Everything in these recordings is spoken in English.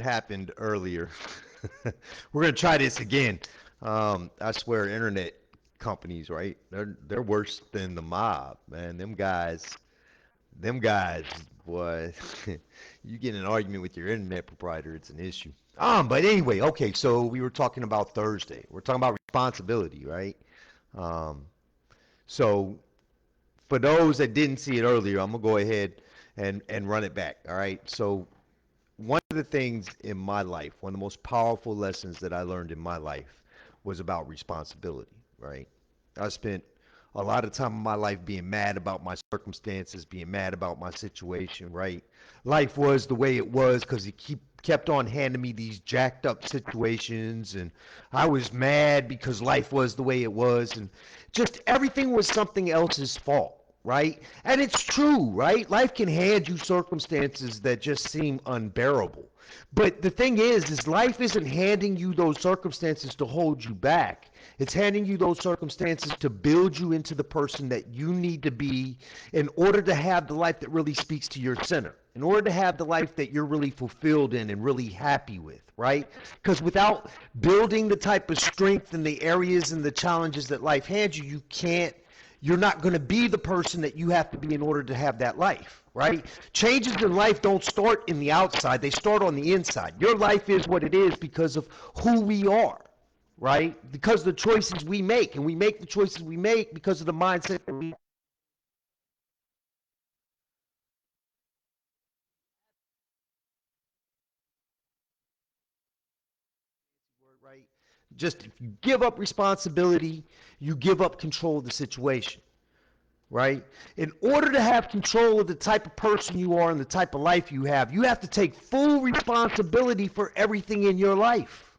happened earlier. We're gonna try this again. I swear, internet companies, right? They're worse than the mob, man. Them guys, boy. You get in an argument with your internet provider, it's an issue. But anyway, okay. So we were talking about Thursday. We're talking about responsibility, right? Um, so for those that didn't see it earlier, I'm gonna go ahead and run it back. All right. So one of the things in my life, one of the most powerful lessons that I learned in my life was about responsibility, right? I spent a lot of time in my life being mad about my circumstances, being mad about my situation, right? Life was the way it was because kept on handing me these jacked up situations, and I was mad because life was the way it was, and just everything was something else's fault. Right? And it's true, right? Life can hand you circumstances that just seem unbearable. But the thing is life isn't handing you those circumstances to hold you back. It's handing you those circumstances to build you into the person that you need to be in order to have the life that really speaks to your center. In order to have the life that you're really fulfilled in and really happy with, right? Because without building the type of strength in the areas and the challenges that life hands you, you're not going to be the person that you have to be in order to have that life, right? Changes in life don't start in the outside, they start on the inside. Your life is what it is because of who we are, right? Because of the choices we make, and we make the choices we make because of the mindset that we have, right? Just if you give up responsibility, you give up control of the situation. Right? In order to have control of the type of person you are and the type of life you have to take full responsibility for everything in your life.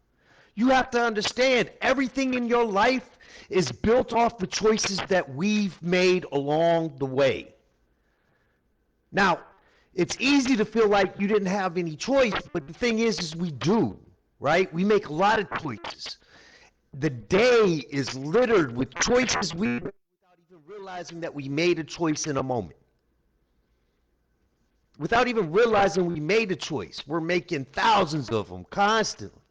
You have to understand everything in your life is built off the choices that we've made along the way. Now, it's easy to feel like you didn't have any choice, but the thing is we do, right? We make a lot of choices. The day is littered with choices we made without even realizing that we made a choice in a moment. Without even realizing we made a choice. We're making thousands of them constantly.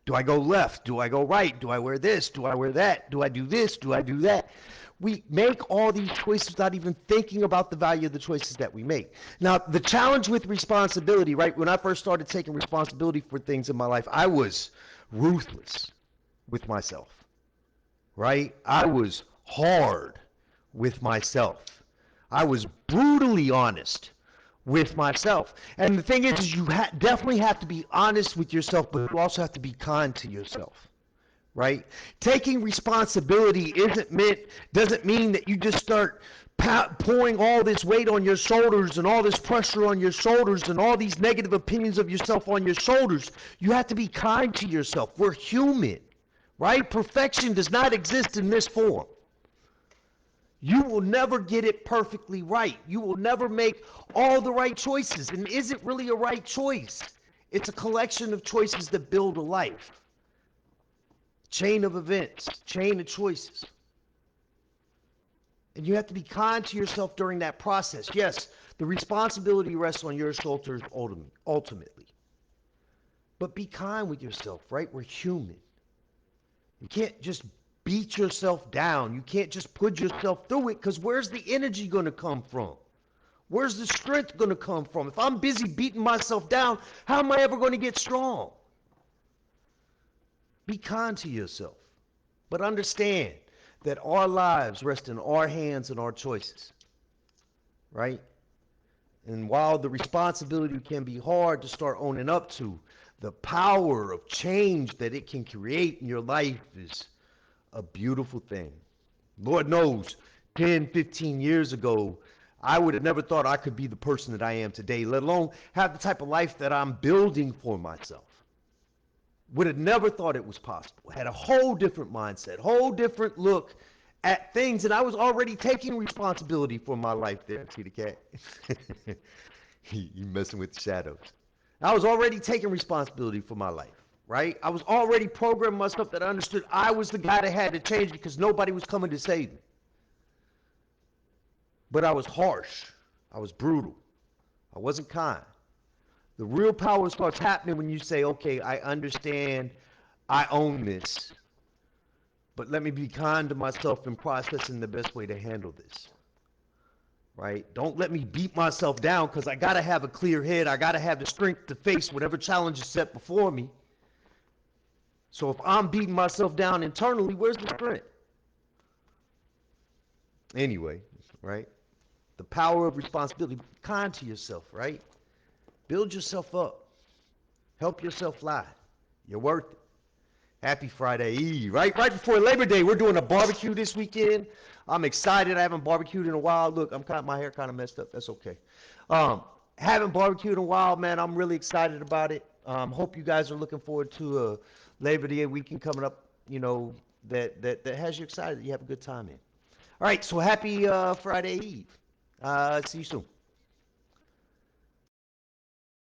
Do I go left? Do I go right? Do I wear this? Do I wear that? Do I do this? Do I do that? We make all these choices without even thinking about the value of the choices that we make. Now, the challenge with responsibility, right? When I first started taking responsibility for things in my life, I was ruthless with myself, right? I was hard with myself. I was brutally honest with myself. And the thing is you definitely have to be honest with yourself, but you also have to be kind to yourself, right? Taking responsibility doesn't mean that you just start pouring all this weight on your shoulders and all this pressure on your shoulders and all these negative opinions of yourself on your shoulders. You have to be kind to yourself. We're human, right? Perfection does not exist in this form. You will never get it perfectly right. You will never make all the right choices. And is it really a right choice? It's a collection of choices that build a life. Chain of events, chain of choices. And you have to be kind to yourself during that process. Yes, the responsibility rests on your shoulders ultimately. But be kind with yourself, right? We're human. You can't just beat yourself down. You can't just put yourself through it because where's the energy going to come from? Where's the strength going to come from? If I'm busy beating myself down, how am I ever going to get strong? Be kind to yourself. But understand that our lives rest in our hands and our choices, right? And while the responsibility can be hard to start owning up to, the power of change that it can create in your life is a beautiful thing. Lord knows, 10, 15 years ago, I would have never thought I could be the person that I am today, let alone have the type of life that I'm building for myself. Would have never thought it was possible. Had a whole different mindset, whole different look at things, and I was already taking responsibility for my life there. See the cat? You messing with the shadows. I was already taking responsibility for my life, right? I was already programming myself that I understood I was the guy that had to change it because nobody was coming to save me. But I was harsh. I was brutal. I wasn't kind. The real power starts happening when you say, okay, I understand, I own this, but let me be kind to myself in processing the best way to handle this. Right? Don't let me beat myself down because I got to have a clear head. I got to have the strength to face whatever challenge is set before me. So if I'm beating myself down internally, where's the strength? Anyway, right? The power of responsibility. Be kind to yourself, right? Build yourself up. Help yourself fly. You're worth it. Happy Friday Eve, right? Right before Labor Day, we're doing a barbecue this weekend. I'm excited. I haven't barbecued in a while. Look, my hair kind of messed up. That's okay. Haven't barbecued in a while, man. I'm really excited about it. Hope you guys are looking forward to a Labor Day weekend coming up. You know that has you excited. That you have a good time in. All right. So happy Friday Eve. See you soon.